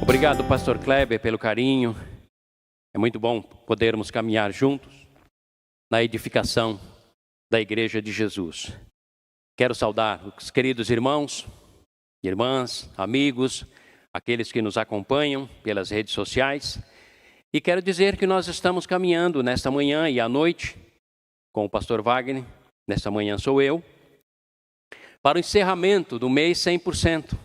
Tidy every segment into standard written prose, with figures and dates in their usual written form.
Obrigado, pastor Kleber, pelo carinho. É muito bom podermos caminhar juntos na edificação da Igreja de Jesus. Quero saudar os queridos irmãos, irmãs, amigos, aqueles que nos acompanham pelas redes sociais. E quero dizer que nós estamos caminhando nesta manhã e à noite com o pastor Wagner, nesta manhã sou eu, para o encerramento do mês 100%.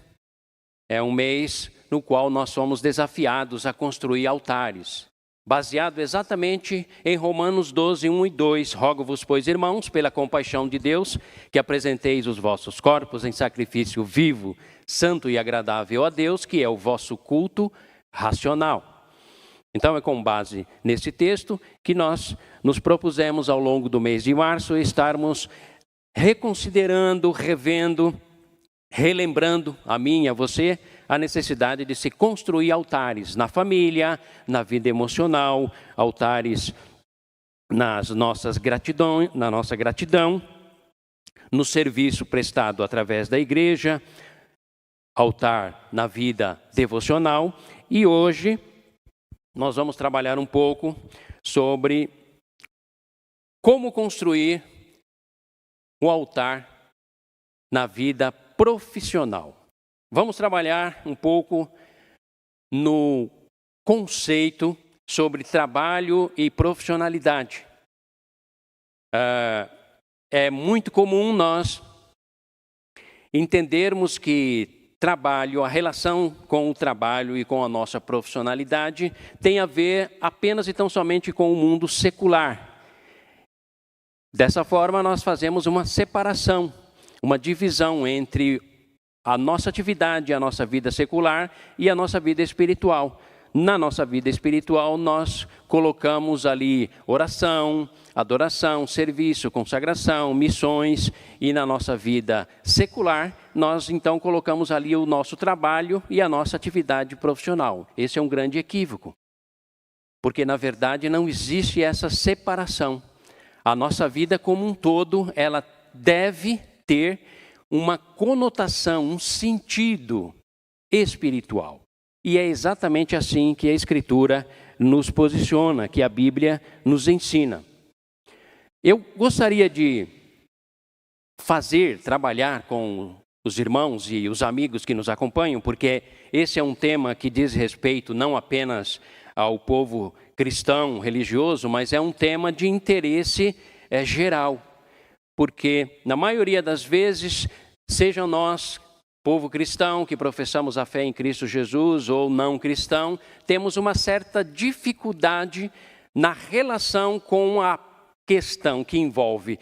É um mês no qual nós somos desafiados a construir altares, baseado exatamente em Romanos 12, 1 e 2. Rogo-vos, pois, irmãos, pela compaixão de Deus, que apresenteis os vossos corpos em sacrifício vivo, santo e agradável a Deus, que é o vosso culto racional. Então é com base nesse texto que nós nos propusemos ao longo do mês de março estarmos reconsiderando, revendo, relembrando a mim e a você a necessidade de se construir altares na família, na vida emocional, altares na nossa gratidão, no serviço prestado através da igreja, altar na vida devocional. E hoje nós vamos trabalhar um pouco sobre como construir um altar na vida profissional. Vamos trabalhar um pouco no conceito sobre trabalho e profissionalidade. É muito comum nós entendermos que trabalho, a relação com o trabalho e com a nossa profissionalidade tem a ver apenas e tão somente com o mundo secular. Dessa forma, nós fazemos uma separação, uma divisão entre a nossa atividade, a nossa vida secular e a nossa vida espiritual. Na nossa vida espiritual, nós colocamos ali oração, adoração, serviço, consagração, missões. E na nossa vida secular, nós então colocamos ali o nosso trabalho e a nossa atividade profissional. Esse é um grande equívoco, porque na verdade não existe essa separação. A nossa vida como um todo, ela deve ter uma conotação, um sentido espiritual. E é exatamente assim que a Escritura nos posiciona, que a Bíblia nos ensina. Eu gostaria de trabalhar com os irmãos e os amigos que nos acompanham, porque esse é um tema que diz respeito não apenas ao povo cristão, religioso, mas é um tema de interesse geral. Porque, na maioria das vezes, sejam nós, povo cristão, que professamos a fé em Cristo Jesus, ou não cristão, temos uma certa dificuldade na relação com a questão que envolve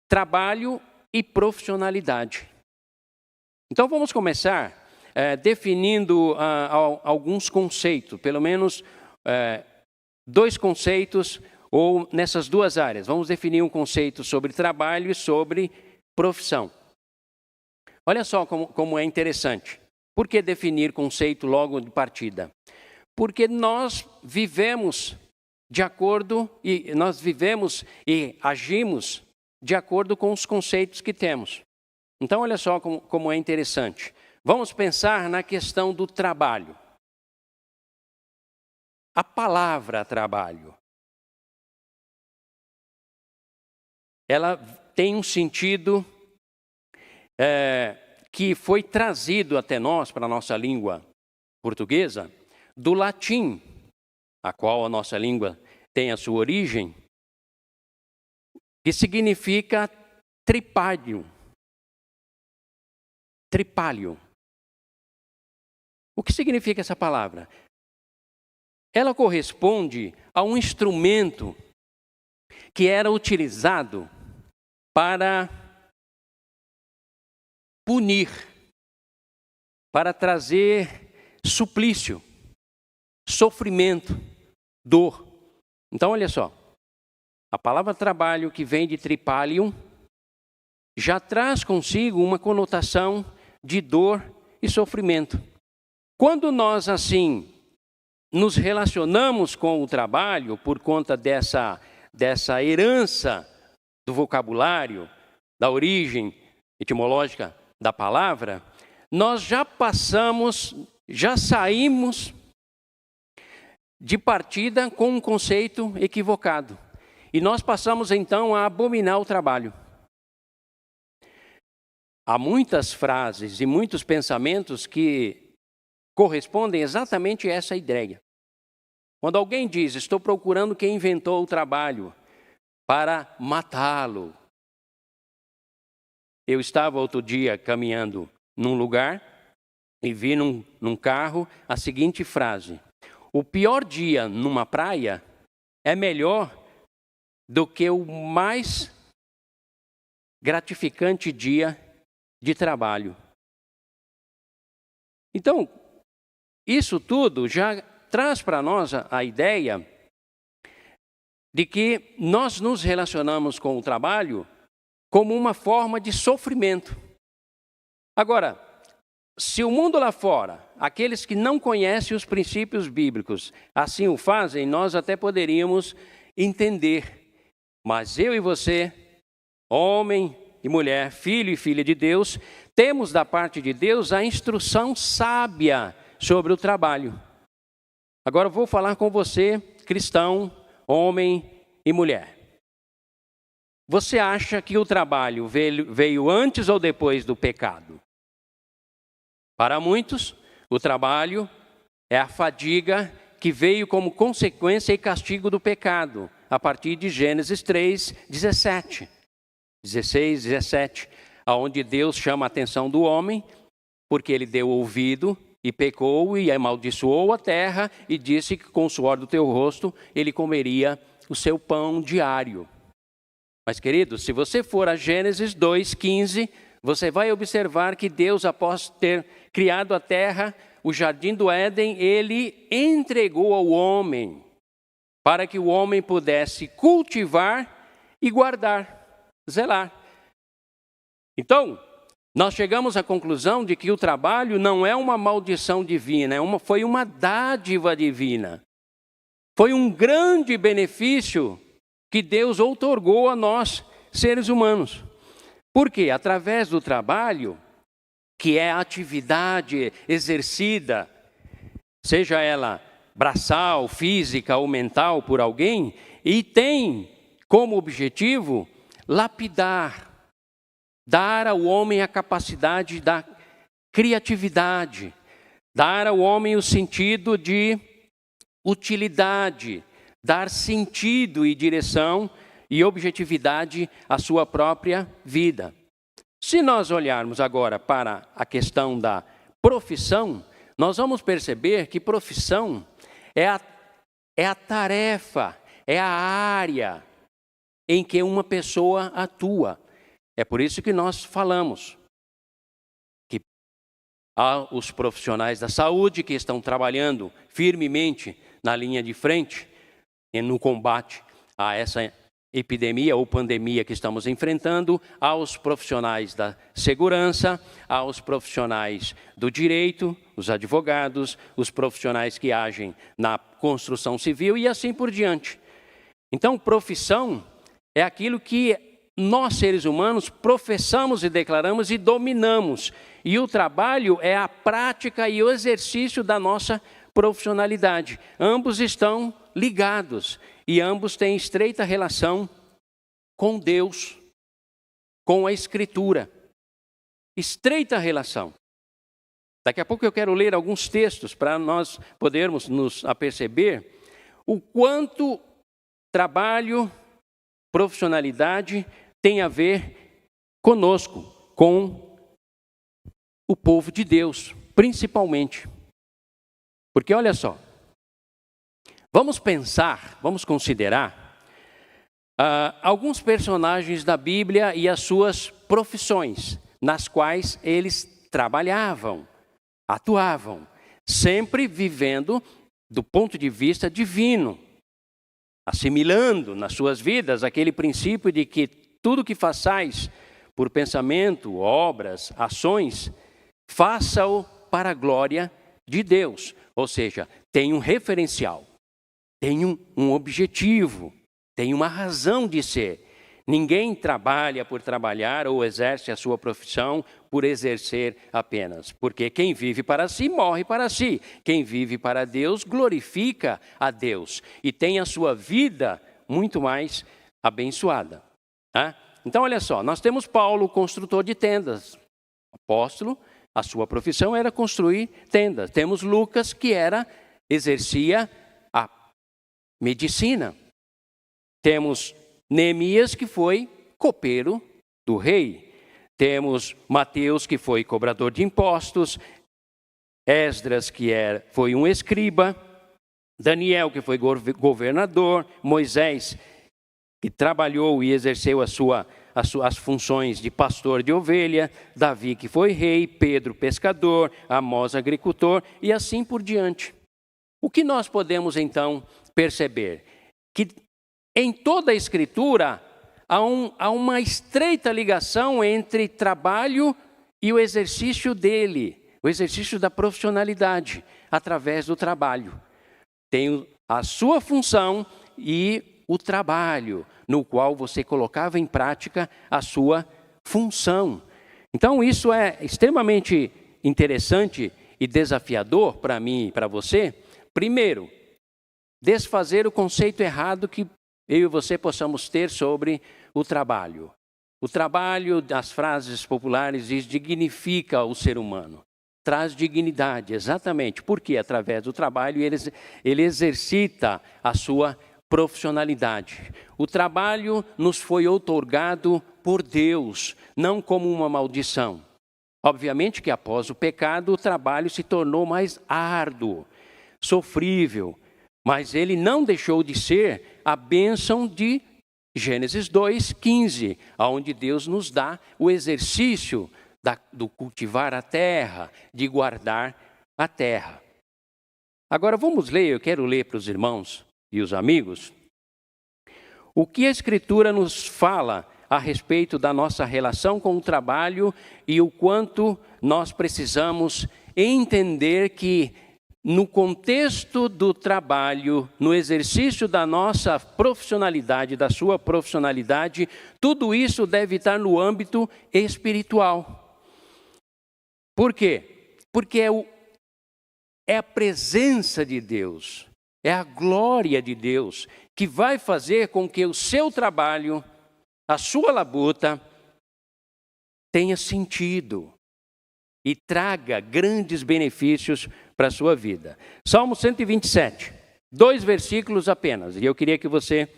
trabalho e profissionalidade. Então, vamos começar definindo alguns conceitos, pelo menos 2 conceitos, ou nessas 2 áreas. Vamos definir um conceito sobre trabalho e sobre profissão. Olha só como é interessante. Por que definir conceito logo de partida? Porque nós vivemos de acordo, e agimos de acordo com os conceitos que temos. Então, olha só como é interessante. Vamos pensar na questão do trabalho. A palavra trabalho, ela tem um sentido que foi trazido até nós, para a nossa língua portuguesa, do latim, a qual a nossa língua tem a sua origem, que significa tripalium. Tripalium. O que significa essa palavra? Ela corresponde a um instrumento que era utilizado para punir, para trazer suplício, sofrimento, dor. Então, olha só, a palavra trabalho, que vem de tripalium, já traz consigo uma conotação de dor e sofrimento. Quando nós, assim, nos relacionamos com o trabalho, por conta dessa herança do vocabulário, da origem etimológica da palavra, nós já saímos de partida com um conceito equivocado. E nós passamos então a abominar o trabalho. Há muitas frases e muitos pensamentos que correspondem exatamente a essa ideia. Quando alguém diz, estou procurando quem inventou o trabalho para matá-lo. Eu estava outro dia caminhando num lugar e vi num carro a seguinte frase: o pior dia numa praia é melhor do que o mais gratificante dia de trabalho. Então, isso tudo já traz para nós a ideia de que nós nos relacionamos com o trabalho como uma forma de sofrimento. Agora, se o mundo lá fora, aqueles que não conhecem os princípios bíblicos, assim o fazem, nós até poderíamos entender. Mas eu e você, homem e mulher, filho e filha de Deus, temos da parte de Deus a instrução sábia sobre o trabalho. Agora eu vou falar com você, cristão, homem e mulher. Você acha que o trabalho veio antes ou depois do pecado? Para muitos, o trabalho é a fadiga que veio como consequência e castigo do pecado, a partir de Gênesis 3, 16, 17, onde Deus chama a atenção do homem, porque ele deu ouvido e pecou e amaldiçoou a terra e disse que com o suor do teu rosto ele comeria o seu pão diário. Mas, querido, se você for a Gênesis 2:15, você vai observar que Deus, após ter criado a terra, o jardim do Éden, ele entregou ao homem para que o homem pudesse cultivar e guardar, zelar. Então, nós chegamos à conclusão de que o trabalho não é uma maldição divina, foi uma dádiva divina. Foi um grande benefício que Deus outorgou a nós, seres humanos. Por quê? Através do trabalho, que é a atividade exercida, seja ela braçal, física ou mental por alguém, e tem como objetivo lapidar, dar ao homem a capacidade da criatividade, dar ao homem o sentido de utilidade, dar sentido e direção e objetividade à sua própria vida. Se nós olharmos agora para a questão da profissão, nós vamos perceber que profissão é a tarefa, é a área em que uma pessoa atua. É por isso que nós falamos que há os profissionais da saúde que estão trabalhando firmemente na linha de frente no combate a essa epidemia ou pandemia que estamos enfrentando, aos profissionais da segurança, aos profissionais do direito, os advogados, os profissionais que agem na construção civil e assim por diante. Então, profissão é aquilo que nós, seres humanos, professamos e declaramos e dominamos. E o trabalho é a prática e o exercício da nossa profissionalidade. Ambos estão ligados e ambos têm estreita relação com Deus, com a Escritura. Estreita relação. Daqui a pouco eu quero ler alguns textos para nós podermos nos aperceber o quanto trabalho, profissionalidade tem a ver conosco, com o povo de Deus, principalmente. Porque olha só, vamos pensar, vamos considerar alguns personagens da Bíblia e as suas profissões, nas quais eles trabalhavam, atuavam, sempre vivendo do ponto de vista divino, assimilando nas suas vidas aquele princípio de que tudo que façais por pensamento, obras, ações, faça-o para a glória de Deus. Ou seja, tem um referencial, tem um objetivo, tem uma razão de ser. Ninguém trabalha por trabalhar ou exerce a sua profissão por exercer apenas. Porque quem vive para si, morre para si. Quem vive para Deus, glorifica a Deus. E tem a sua vida muito mais abençoada. Tá? Então, olha só, nós temos Paulo, construtor de tendas. Apóstolo, a sua profissão era construir tendas. Temos Lucas, que exercia a medicina. Temos Neemias, que foi copeiro do rei. Temos Mateus, que foi cobrador de impostos. Esdras, que foi um escriba. Daniel, que foi governador. Moisés, que trabalhou e exerceu as funções de pastor de ovelha. Davi, que foi rei. Pedro, pescador. Amós, agricultor. E assim por diante. O que nós podemos, então, perceber? Que em toda a Escritura, há uma estreita ligação entre trabalho e o exercício dele, o exercício da profissionalidade, através do trabalho. Tem a sua função e o trabalho, no qual você colocava em prática a sua função. Então, isso é extremamente interessante e desafiador para mim e para você. Primeiro, desfazer o conceito errado que eu e você possamos ter sobre o trabalho. O trabalho, das frases populares, diz dignifica o ser humano. Traz dignidade, exatamente, porque através do trabalho ele exercita a sua profissionalidade. O trabalho nos foi outorgado por Deus, não como uma maldição. Obviamente que após o pecado, o trabalho se tornou mais árduo, sofrível, mas ele não deixou de ser a bênção de Gênesis 2:15, onde Deus nos dá o exercício do cultivar a terra, de guardar a terra. Agora vamos ler, eu quero ler para os irmãos e os amigos, o que a Escritura nos fala a respeito da nossa relação com o trabalho e o quanto nós precisamos entender que no contexto do trabalho, no exercício da nossa profissionalidade, da sua profissionalidade, tudo isso deve estar no âmbito espiritual. Por quê? Porque é a presença de Deus, é a glória de Deus que vai fazer com que o seu trabalho, a sua labuta, tenha sentido e traga grandes benefícios para a sua vida. Salmo 127, 2 versículos apenas. E eu queria que você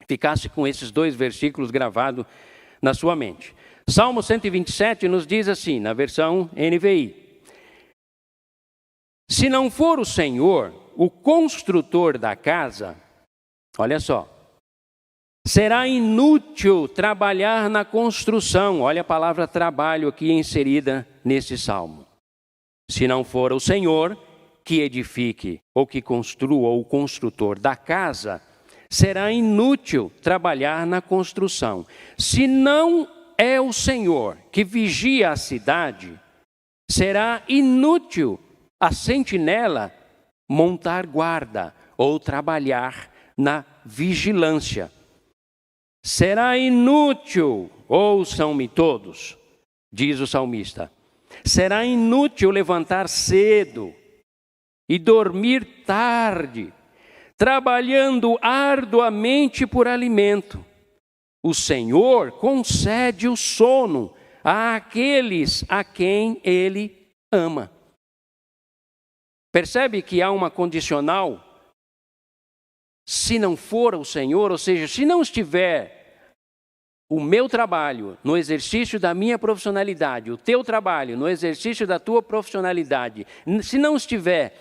ficasse com esses 2 versículos gravados na sua mente. Salmo 127 nos diz assim, na versão NVI: se não for o Senhor, o construtor da casa, olha só, será inútil trabalhar na construção. Olha a palavra trabalho aqui inserida nesse salmo. Se não for o Senhor que edifique ou que construa, ou o construtor da casa, será inútil trabalhar na construção. Se não é o Senhor que vigia a cidade, será inútil a sentinela montar guarda ou trabalhar na vigilância. Será inútil, ouçam-me todos, diz o salmista, será inútil levantar cedo e dormir tarde, trabalhando arduamente por alimento. O Senhor concede o sono àqueles a quem Ele ama. Percebe que há uma condicional? Se não for o Senhor, ou seja, se não estiver o meu trabalho no exercício da minha profissionalidade, o teu trabalho no exercício da tua profissionalidade, se não estiver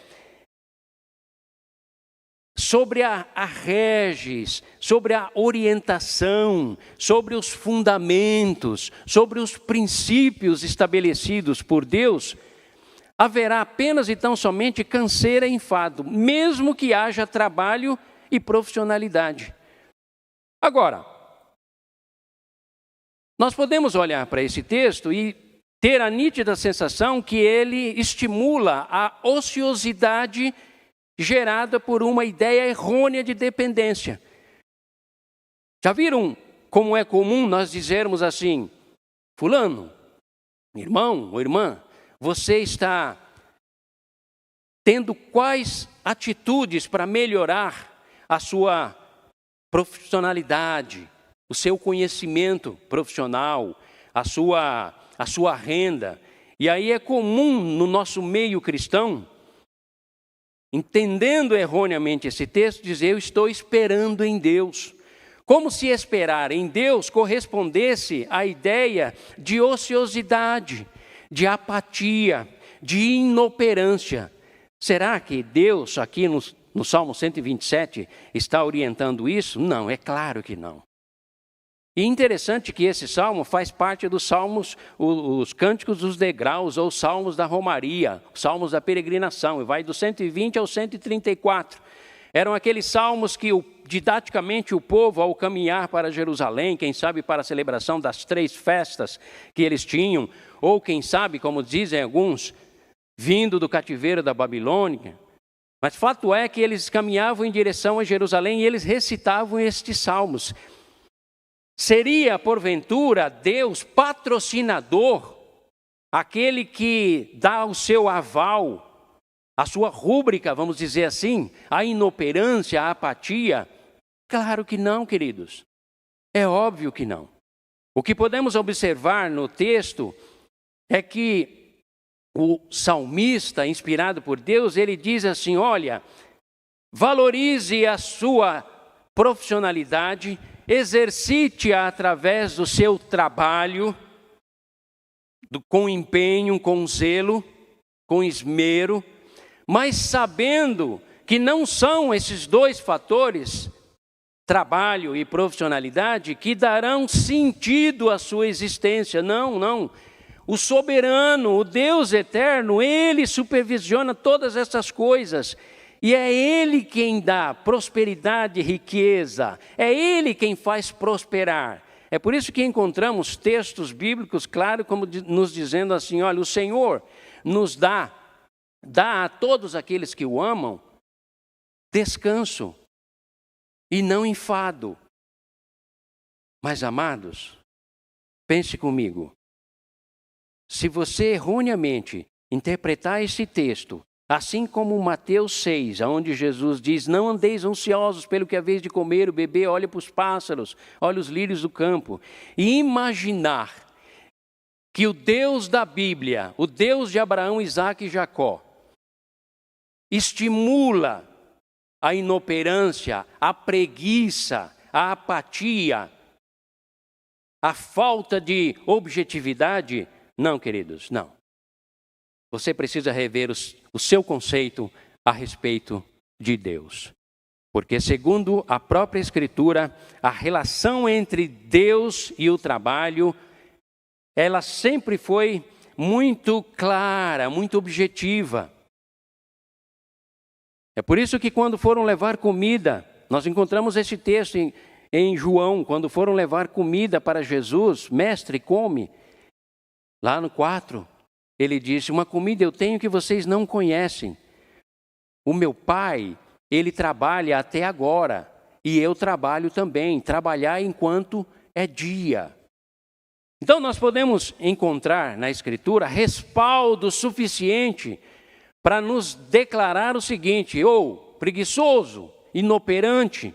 sobre a regis, sobre a orientação, sobre os fundamentos, sobre os princípios estabelecidos por Deus, haverá apenas e tão somente canseira e enfado, mesmo que haja trabalho e profissionalidade. Agora, nós podemos olhar para esse texto e ter a nítida sensação que ele estimula a ociosidade gerada por uma ideia errônea de dependência. Já viram como é comum nós dizermos assim: fulano, irmão ou irmã, você está tendo quais atitudes para melhorar a sua profissionalidade, o seu conhecimento profissional, a sua renda. E aí é comum no nosso meio cristão, entendendo erroneamente esse texto, dizer: eu estou esperando em Deus. Como se esperar em Deus correspondesse à ideia de ociosidade, de apatia, de inoperância. Será que Deus, aqui no Salmo 127, está orientando isso? Não, é claro que não. E interessante que esse salmo faz parte dos salmos, os cânticos dos degraus, ou salmos da romaria, salmos da peregrinação, e vai do 120 ao 134. Eram aqueles salmos que, didaticamente, o povo, ao caminhar para Jerusalém, quem sabe para a celebração das 3 festas que eles tinham, ou quem sabe, como dizem alguns, vindo do cativeiro da Babilônia. Mas fato é que eles caminhavam em direção a Jerusalém e eles recitavam estes salmos. Seria, porventura, Deus patrocinador, aquele que dá o seu aval, a sua rúbrica, vamos dizer assim, a inoperância, a apatia? Claro que não, queridos. É óbvio que não. O que podemos observar no texto é que o salmista, inspirado por Deus, ele diz assim: olha, valorize a sua profissionalidade, exercite-a através do seu trabalho, com empenho, com zelo, com esmero, mas sabendo que não são esses 2 fatores, trabalho e profissionalidade, que darão sentido à sua existência. Não, não. O soberano, o Deus eterno, Ele supervisiona todas essas coisas. E é Ele quem dá prosperidade e riqueza. É Ele quem faz prosperar. É por isso que encontramos textos bíblicos, claro, como nos dizendo assim: olha, o Senhor nos dá a todos aqueles que o amam descanso e não enfado. Mas, amados, pense comigo. Se você erroneamente interpretar esse texto, assim como Mateus 6, onde Jesus diz: não andeis ansiosos pelo que haveis de comer ou beber, olhe para os pássaros, olhe os lírios do campo, e imaginar que o Deus da Bíblia, o Deus de Abraão, Isaque e Jacó, estimula a inoperância, a preguiça, a apatia, a falta de objetividade. Não, queridos, não. Você precisa rever o seu conceito a respeito de Deus. Porque, segundo a própria Escritura, a relação entre Deus e o trabalho, ela sempre foi muito clara, muito objetiva. É por isso que quando foram levar comida, nós encontramos esse texto em João, quando foram levar comida para Jesus: mestre, come. Lá no 4, ele disse: uma comida eu tenho que vocês não conhecem. O meu pai, ele trabalha até agora, e eu trabalho também, trabalhar enquanto é dia. Então nós podemos encontrar na Escritura respaldo suficiente para nos declarar o seguinte: preguiçoso, inoperante,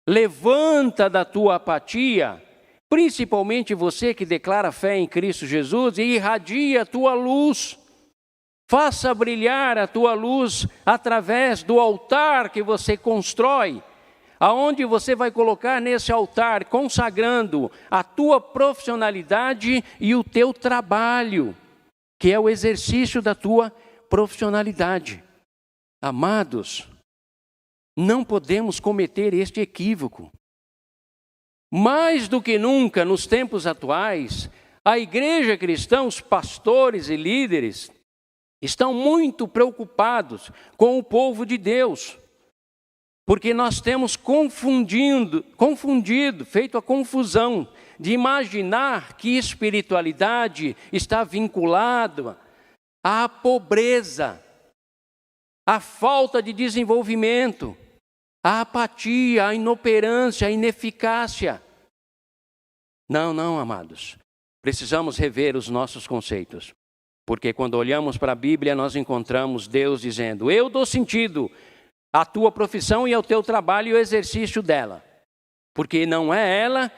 levanta da tua apatia, principalmente você que declara fé em Cristo Jesus, e irradia a tua luz. Faça brilhar a tua luz através do altar que você constrói, aonde você vai colocar nesse altar, consagrando a tua profissionalidade e o teu trabalho, que é o exercício da tua profissionalidade. Amados, não podemos cometer este equívoco. Mais do que nunca, nos tempos atuais, a igreja cristã, os pastores e líderes, estão muito preocupados com o povo de Deus, porque nós temos confundido, feito a confusão de imaginar que espiritualidade está vinculada à pobreza, à falta de desenvolvimento, a apatia, a inoperância, a ineficácia. Não, amados. Precisamos rever os nossos conceitos. Porque quando olhamos para a Bíblia, nós encontramos Deus dizendo: eu dou sentido à tua profissão e ao teu trabalho e ao exercício dela. Porque não é ela,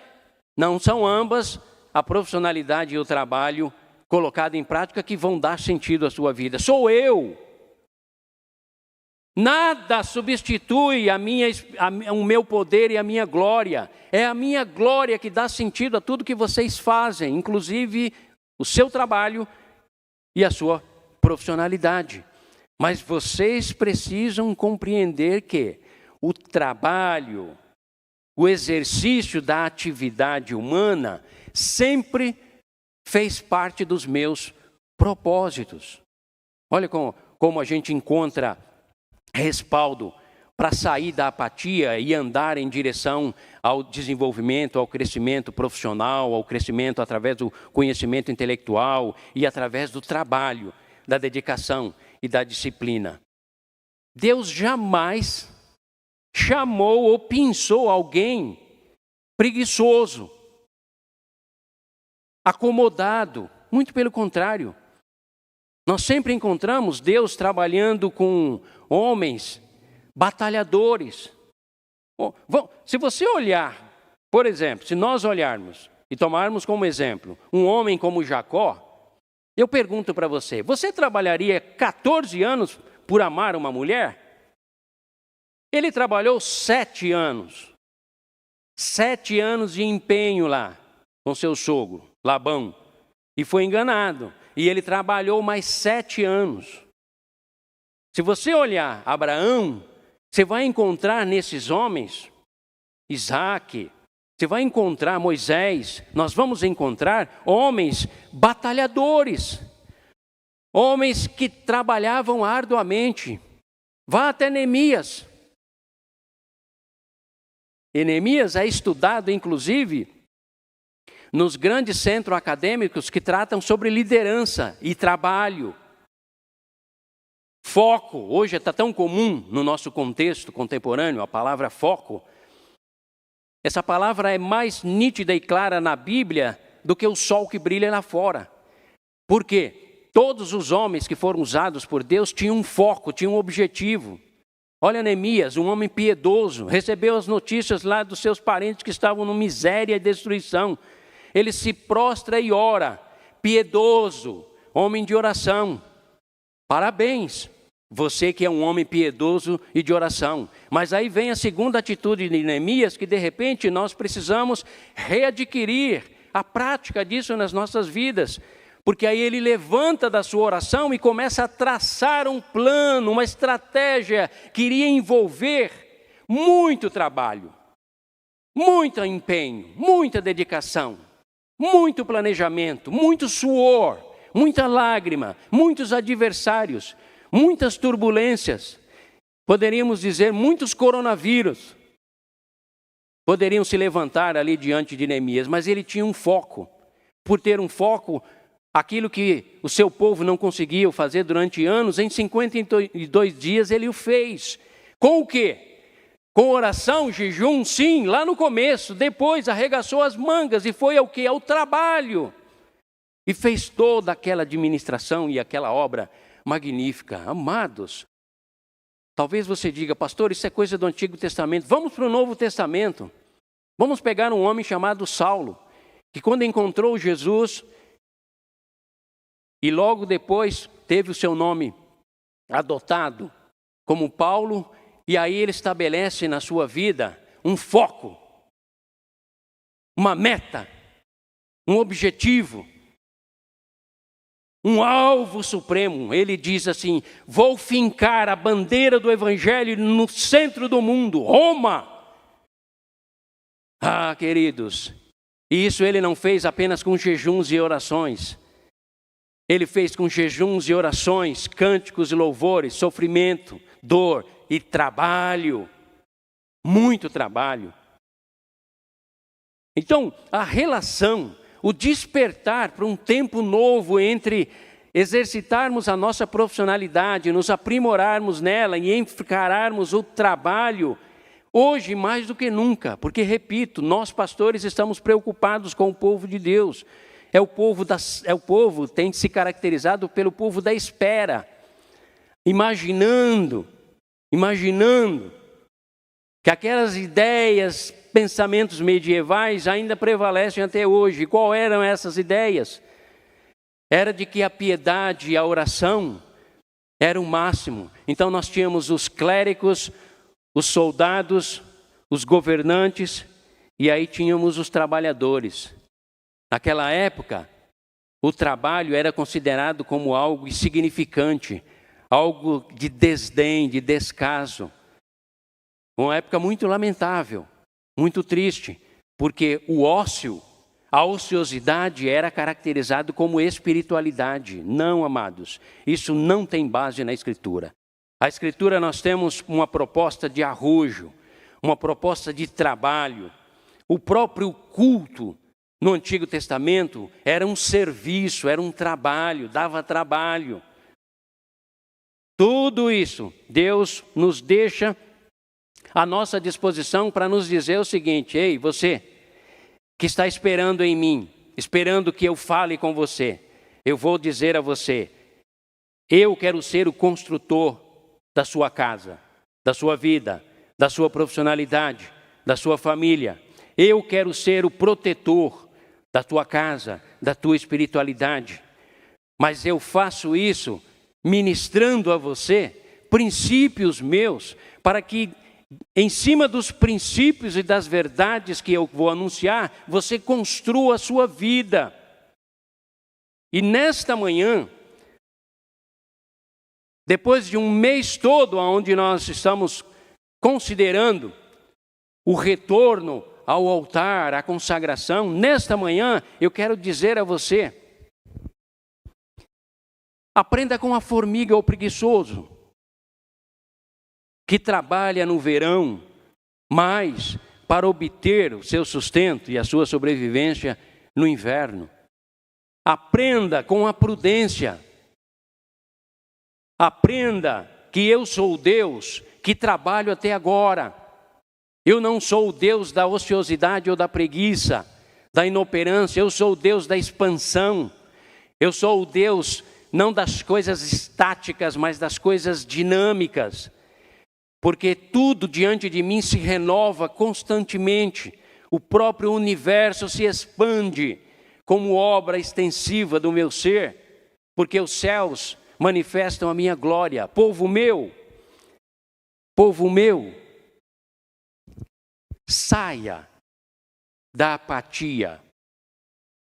não são ambas, a profissionalidade e o trabalho colocado em prática que vão dar sentido à sua vida. Sou eu. Nada substitui o meu poder e a minha glória. É a minha glória que dá sentido a tudo que vocês fazem, inclusive o seu trabalho e a sua profissionalidade. Mas vocês precisam compreender que o trabalho, o exercício da atividade humana sempre fez parte dos meus propósitos. Olha como a gente encontra respaldo para sair da apatia e andar em direção ao desenvolvimento, ao crescimento profissional, ao crescimento através do conhecimento intelectual e através do trabalho, da dedicação e da disciplina. Deus jamais chamou ou pensou alguém preguiçoso, acomodado, muito pelo contrário. Nós sempre encontramos Deus trabalhando com homens batalhadores. Se você olhar, por exemplo, se nós olharmos e tomarmos como exemplo um homem como Jacó, eu pergunto para você, você trabalharia 14 anos por amar uma mulher? Ele trabalhou 7 anos. 7 anos de empenho lá com seu sogro, Labão, e foi enganado. E ele trabalhou mais 7 anos. Se você olhar Abraão, você vai encontrar nesses homens, Isaac, você vai encontrar Moisés, nós vamos encontrar homens batalhadores, homens que trabalhavam arduamente. Vá até Neemias. E Neemias é estudado, inclusive, nos grandes centros acadêmicos que tratam sobre liderança e trabalho. Foco, hoje está tão comum no nosso contexto contemporâneo, a palavra foco. Essa palavra é mais nítida e clara na Bíblia do que o sol que brilha lá fora. Por quê? Todos os homens que foram usados por Deus tinham um foco, tinham um objetivo. Olha Neemias, um homem piedoso, recebeu as notícias lá dos seus parentes que estavam no miséria e destruição. Ele se prostra e ora, piedoso, homem de oração. Parabéns, você que é um homem piedoso e de oração. Mas aí vem a segunda atitude de Neemias, que de repente nós precisamos readquirir a prática disso nas nossas vidas. Porque aí ele levanta da sua oração e começa a traçar um plano, uma estratégia que iria envolver muito trabalho, muito empenho, muita dedicação, muito planejamento, muito suor, muita lágrima, muitos adversários, muitas turbulências, poderíamos dizer muitos coronavírus, poderiam se levantar ali diante de Neemias, mas ele tinha um foco. Por ter um foco, aquilo que o seu povo não conseguiu fazer durante anos, em 52 dias ele o fez. Com o quê? Com oração, jejum, sim, lá no começo. Depois arregaçou as mangas e foi ao quê? Ao trabalho. E fez toda aquela administração e aquela obra magnífica. Amados, talvez você diga, pastor, isso é coisa do Antigo Testamento. Vamos para o Novo Testamento. Vamos pegar um homem chamado Saulo, que quando encontrou Jesus, e logo depois teve o seu nome adotado como Paulo, e aí ele estabelece na sua vida um foco, uma meta, um objetivo, um alvo supremo. Ele diz assim: vou fincar a bandeira do Evangelho no centro do mundo, Roma. Ah, queridos, isso ele não fez apenas com jejuns e orações. Ele fez com jejuns e orações, cânticos e louvores, sofrimento, dor e trabalho. Muito trabalho. Então, a relação, o despertar para um tempo novo entre exercitarmos a nossa profissionalidade, nos aprimorarmos nela e encararmos o trabalho, Hoje, mais do que nunca, porque, repito, nós pastores estamos preocupados com o povo de Deus. O povo tem se caracterizado pelo povo da espera, imaginando que aquelas ideias, pensamentos medievais ainda prevalecem até hoje. E qual eram essas ideias? Era de que a piedade e a oração era o máximo. Então nós tínhamos os clérigos, os soldados, os governantes, e aí tínhamos os trabalhadores. Naquela época, o trabalho era considerado como algo insignificante, algo de desdém, de descaso. Uma época muito lamentável, muito triste, porque o ócio, a ociosidade era caracterizado como espiritualidade. Não, amados, isso não tem base na Escritura. A Escritura, nós temos uma proposta de arrojo, uma proposta de trabalho. O próprio culto no Antigo Testamento era um serviço, era um trabalho, dava trabalho. Tudo isso, Deus nos deixa à nossa disposição para nos dizer o seguinte: ei, você que está esperando em mim, esperando que eu fale com você, eu vou dizer a você, eu quero ser o construtor da sua casa, da sua vida, da sua profissionalidade, da sua família. Eu quero ser o protetor da tua casa, da tua espiritualidade. Mas eu faço isso ministrando a você princípios meus, para que em cima dos princípios e das verdades que eu vou anunciar, você construa a sua vida. E nesta manhã, depois de um mês todo onde nós estamos considerando o retorno ao altar, a consagração, nesta manhã eu quero dizer a você: aprenda com a formiga ou preguiçoso, que trabalha no verão, mas para obter o seu sustento e a sua sobrevivência no inverno. Aprenda com a prudência. Aprenda que eu sou o Deus que trabalho até agora. Eu não sou o Deus da ociosidade ou da preguiça, da inoperância. Eu sou o Deus da expansão. Eu sou o Deus não das coisas estáticas, mas das coisas dinâmicas. Porque tudo diante de mim se renova constantemente. O próprio universo se expande como obra extensiva do meu ser. Porque os céus manifestam a minha glória. Povo meu, saia da apatia.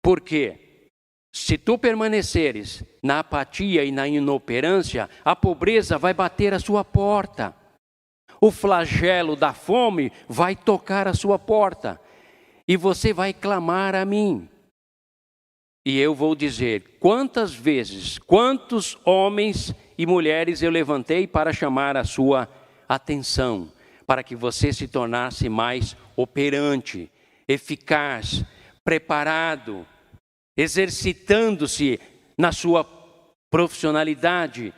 Por quê? Se tu permaneceres na apatia e na inoperância, a pobreza vai bater a sua porta. O flagelo da fome vai tocar a sua porta. E você vai clamar a mim. E eu vou dizer, quantas vezes, quantos homens e mulheres eu levantei para chamar a sua atenção, para que você se tornasse mais operante, eficaz, preparado, exercitando-se na sua profissionalidade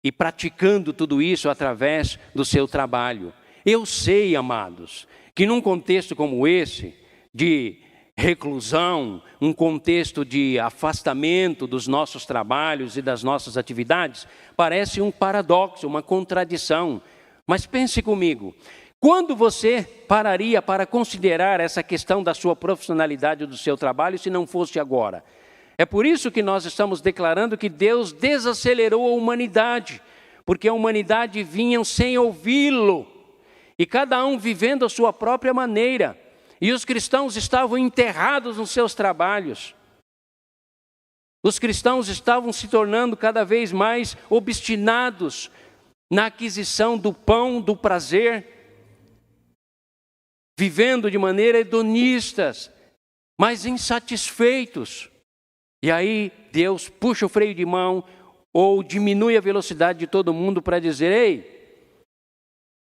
e praticando tudo isso através do seu trabalho. Eu sei, amados, que num contexto como esse, de reclusão, um contexto de afastamento dos nossos trabalhos e das nossas atividades, parece um paradoxo, uma contradição. Mas pense comigo, quando você pararia para considerar essa questão da sua profissionalidade ou do seu trabalho, se não fosse agora? É por isso que nós estamos declarando que Deus desacelerou a humanidade, porque a humanidade vinha sem ouvi-lo, e cada um vivendo a sua própria maneira. E os cristãos estavam enterrados nos seus trabalhos. Os cristãos estavam se tornando cada vez mais obstinados na aquisição do pão, do prazer, vivendo de maneira hedonistas, mas insatisfeitos. E aí Deus puxa o freio de mão ou diminui a velocidade de todo mundo para dizer: ei,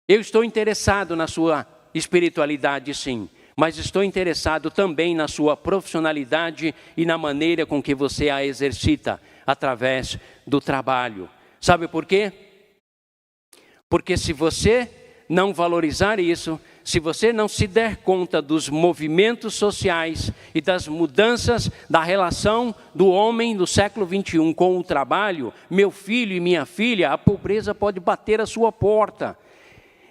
eu estou interessado na sua espiritualidade, sim, mas estou interessado também na sua profissionalidade e na maneira com que você a exercita através do trabalho. Sabe por quê? Porque se você não valorizar isso, se você não se der conta dos movimentos sociais e das mudanças da relação do homem do século 21 com o trabalho, meu filho e minha filha, a pobreza pode bater à sua porta.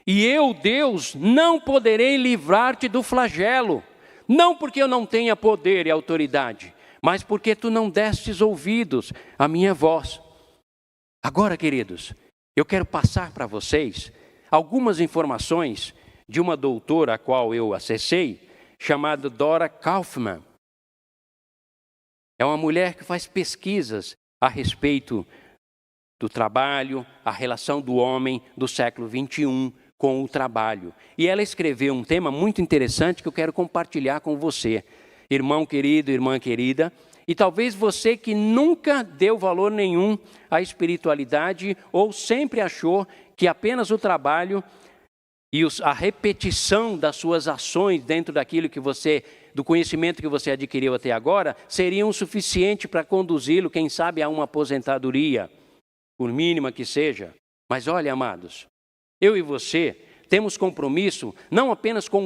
E eu, Deus, não poderei livrar-te do flagelo, não porque eu não tenha poder e autoridade, mas porque tu não destes ouvidos à minha voz. Agora, queridos, eu quero passar para vocês algumas informações de uma doutora a qual eu acessei, chamada Dora Kaufman. É uma mulher que faz pesquisas a respeito do trabalho, a relação do homem do século 21 com o trabalho. E ela escreveu um tema muito interessante que eu quero compartilhar com você, irmão querido, irmã querida, e talvez você que nunca deu valor nenhum à espiritualidade ou sempre achou que apenas o trabalho e a repetição das suas ações dentro daquilo que do conhecimento que você adquiriu até agora, seriam suficiente para conduzi-lo, quem sabe, a uma aposentadoria, por mínima que seja. Mas olha, amados, eu e você temos compromisso não apenas com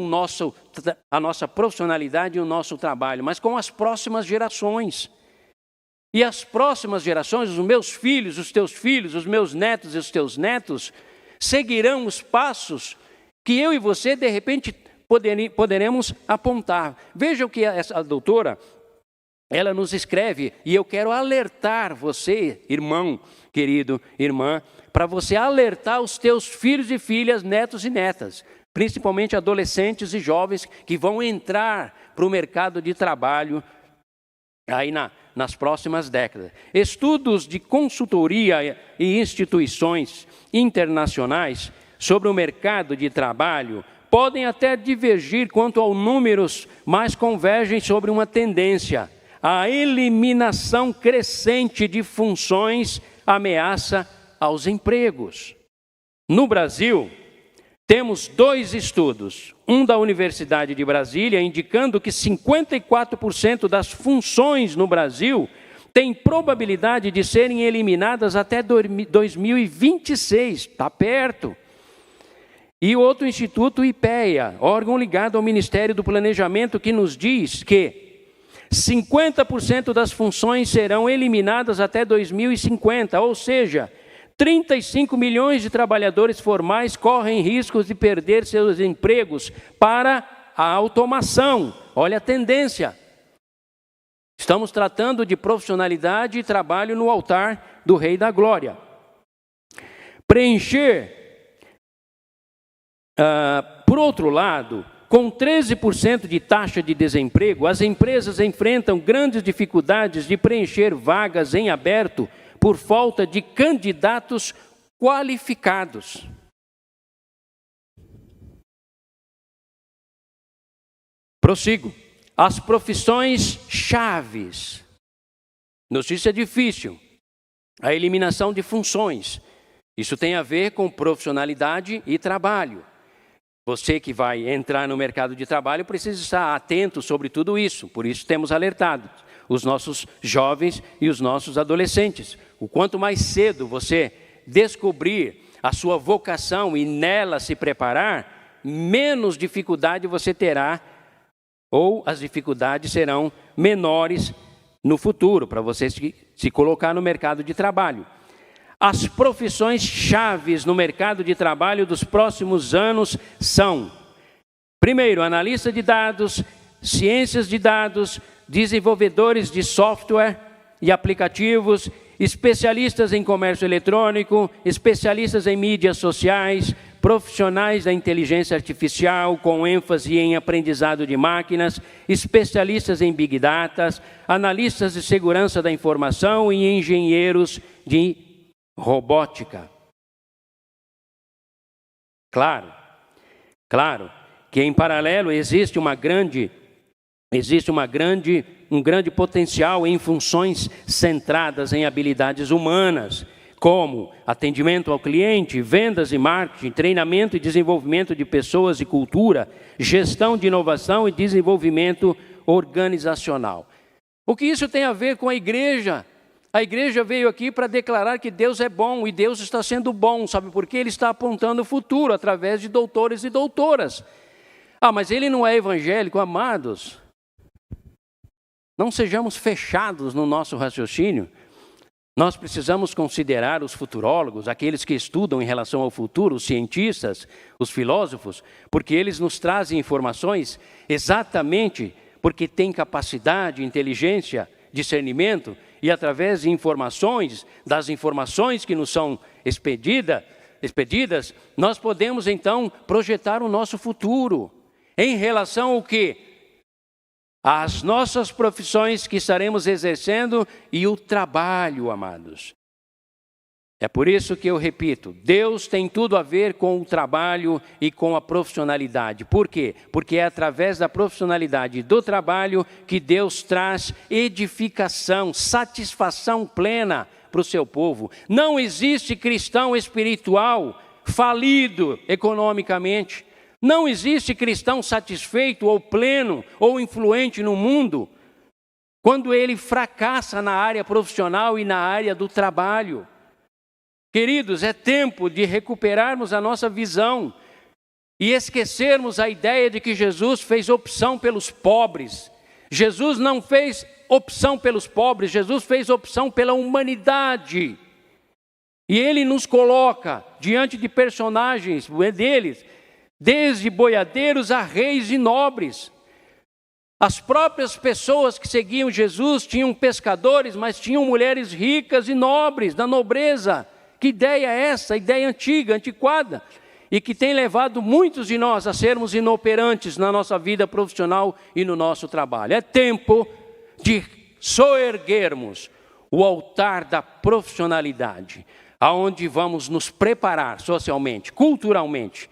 a nossa profissionalidade e o nosso trabalho, mas com as próximas gerações. E as próximas gerações, os meus filhos, os teus filhos, os meus netos e os teus netos, seguirão os passos que eu e você, de repente, poderemos apontar. Veja o que essa doutora, ela nos escreve, e eu quero alertar você, irmão, querido, irmã, para você alertar os teus filhos e filhas, netos e netas, principalmente adolescentes e jovens que vão entrar para o mercado de trabalho aí nas próximas décadas. Estudos de consultoria e instituições internacionais sobre o mercado de trabalho podem até divergir quanto aos números, mas convergem sobre uma tendência. A eliminação crescente de funções ameaça aos empregos. No Brasil, temos 2 estudos, um da Universidade de Brasília, indicando que 54% das funções no Brasil têm probabilidade de serem eliminadas até 2026, está perto. E outro instituto, IPEA, órgão ligado ao Ministério do Planejamento, que nos diz que 50% das funções serão eliminadas até 2050, ou seja, 35 milhões de trabalhadores formais correm riscos de perder seus empregos para a automação. Olha a tendência. Estamos tratando de profissionalidade e trabalho no altar do Rei da Glória. Por outro lado, com 13% de taxa de desemprego, as empresas enfrentam grandes dificuldades de preencher vagas em aberto por falta de candidatos qualificados. Prossigo. As profissões chaves. Notícia difícil. A eliminação de funções. Isso tem a ver com profissionalidade e trabalho. Você que vai entrar no mercado de trabalho precisa estar atento sobre tudo isso. Por isso temos alertado os nossos jovens e os nossos adolescentes. O quanto mais cedo você descobrir a sua vocação e nela se preparar, menos dificuldade você terá, ou as dificuldades serão menores no futuro, para você se colocar no mercado de trabalho. As profissões chaves no mercado de trabalho dos próximos anos são: primeiro, analista de dados, ciências de dados, desenvolvedores de software e aplicativos, especialistas em comércio eletrônico, especialistas em mídias sociais, profissionais da inteligência artificial com ênfase em aprendizado de máquinas, especialistas em Big Data, analistas de segurança da informação e engenheiros de robótica. Claro que em paralelo existe um grande potencial em funções centradas em habilidades humanas, como atendimento ao cliente, vendas e marketing, treinamento e desenvolvimento de pessoas e cultura, gestão de inovação e desenvolvimento organizacional. O que isso tem a ver com a igreja A igreja veio aqui para declarar que Deus é bom e Deus está sendo bom. Sabe por quê? Ele está apontando o futuro através de doutores e doutoras. Ah, mas ele não é evangélico, amados. Não sejamos fechados no nosso raciocínio. Nós precisamos considerar os futurólogos, aqueles que estudam em relação ao futuro, os cientistas, os filósofos, porque eles nos trazem informações exatamente porque têm capacidade, inteligência, discernimento, e através de informações, das informações que nos são expedidas, nós podemos então projetar o nosso futuro. Em relação ao quê? As nossas profissões que estaremos exercendo e o trabalho, amados. É por isso que eu repito, Deus tem tudo a ver com o trabalho e com a profissionalidade. Por quê? Porque é através da profissionalidade e do trabalho que Deus traz edificação, satisfação plena para o seu povo. Não existe cristão espiritual falido economicamente. Não existe cristão satisfeito ou pleno ou influente no mundo quando ele fracassa na área profissional e na área do trabalho. Queridos, é tempo de recuperarmos a nossa visão e esquecermos a ideia de que Jesus fez opção pelos pobres. Jesus não fez opção pelos pobres, Jesus fez opção pela humanidade. E Ele nos coloca diante de personagens deles, desde boiadeiros a reis e nobres. As próprias pessoas que seguiam Jesus tinham pescadores, mas tinham mulheres ricas e nobres, da nobreza. Que ideia é essa? Ideia antiga, antiquada, e que tem levado muitos de nós a sermos inoperantes na nossa vida profissional e no nosso trabalho. É tempo de soerguermos o altar da profissionalidade, aonde vamos nos preparar socialmente, culturalmente,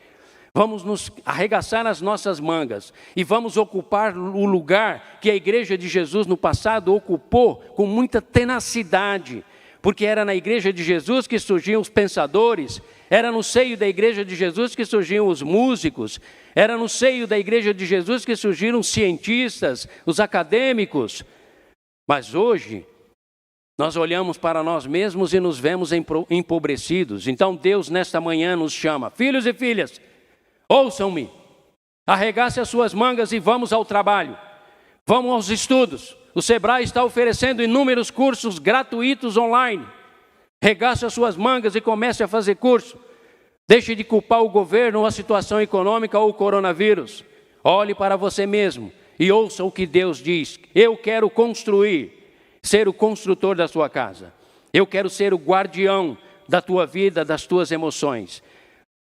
vamos nos arregaçar as nossas mangas e vamos ocupar o lugar que a Igreja de Jesus no passado ocupou com muita tenacidade, porque era na Igreja de Jesus que surgiam os pensadores, era no seio da Igreja de Jesus que surgiam os músicos, era no seio da Igreja de Jesus que surgiram os cientistas, os acadêmicos. Mas hoje, nós olhamos para nós mesmos e nos vemos empobrecidos. Então Deus nesta manhã nos chama, filhos e filhas, ouçam-me, arregace as suas mangas e vamos ao trabalho, vamos aos estudos. O Sebrae está oferecendo inúmeros cursos gratuitos online. Regace as suas mangas e comece a fazer curso. Deixe de culpar o governo ou a situação econômica ou o coronavírus. Olhe para você mesmo e ouça o que Deus diz. Eu quero construir, ser o construtor da sua casa. Eu quero ser o guardião da tua vida, das tuas emoções.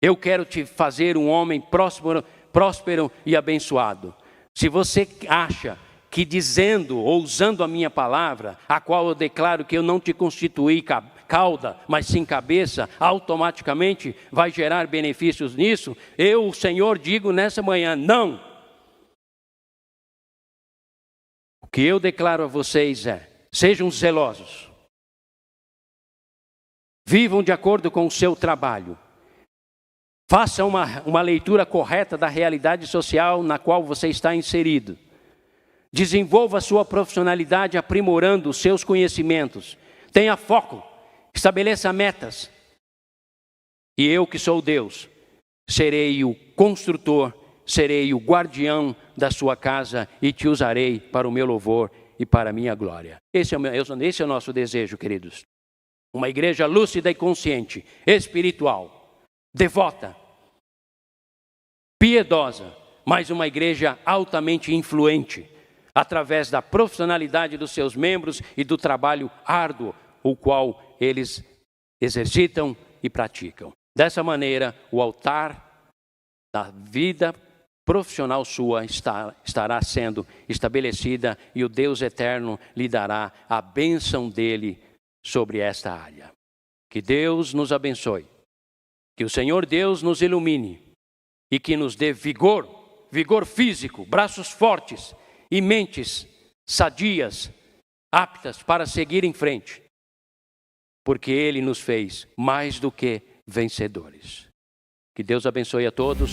Eu quero te fazer um homem próspero e abençoado. Se você acha que dizendo ou usando a minha palavra, a qual eu declaro que eu não te constituí cauda, mas sim cabeça, automaticamente vai gerar benefícios nisso, eu, o Senhor, digo nessa manhã, não. O que eu declaro a vocês é, sejam zelosos, vivam de acordo com o seu trabalho, façam uma leitura correta da realidade social na qual você está inserido. Desenvolva a sua profissionalidade aprimorando os seus conhecimentos. Tenha foco, estabeleça metas. E eu que sou Deus, serei o construtor, serei o guardião da sua casa e te usarei para o meu louvor e para a minha glória. Esse é o nosso desejo, queridos. Uma igreja lúcida e consciente, espiritual, devota, piedosa, mas uma igreja altamente influente, através da profissionalidade dos seus membros e do trabalho árduo, o qual eles exercitam e praticam. Dessa maneira, o altar da vida profissional sua estará sendo estabelecida e o Deus eterno lhe dará a bênção dele sobre esta área. Que Deus nos abençoe, que o Senhor Deus nos ilumine e que nos dê vigor físico, braços fortes, e mentes sadias, aptas para seguir em frente, porque Ele nos fez mais do que vencedores. Que Deus abençoe a todos.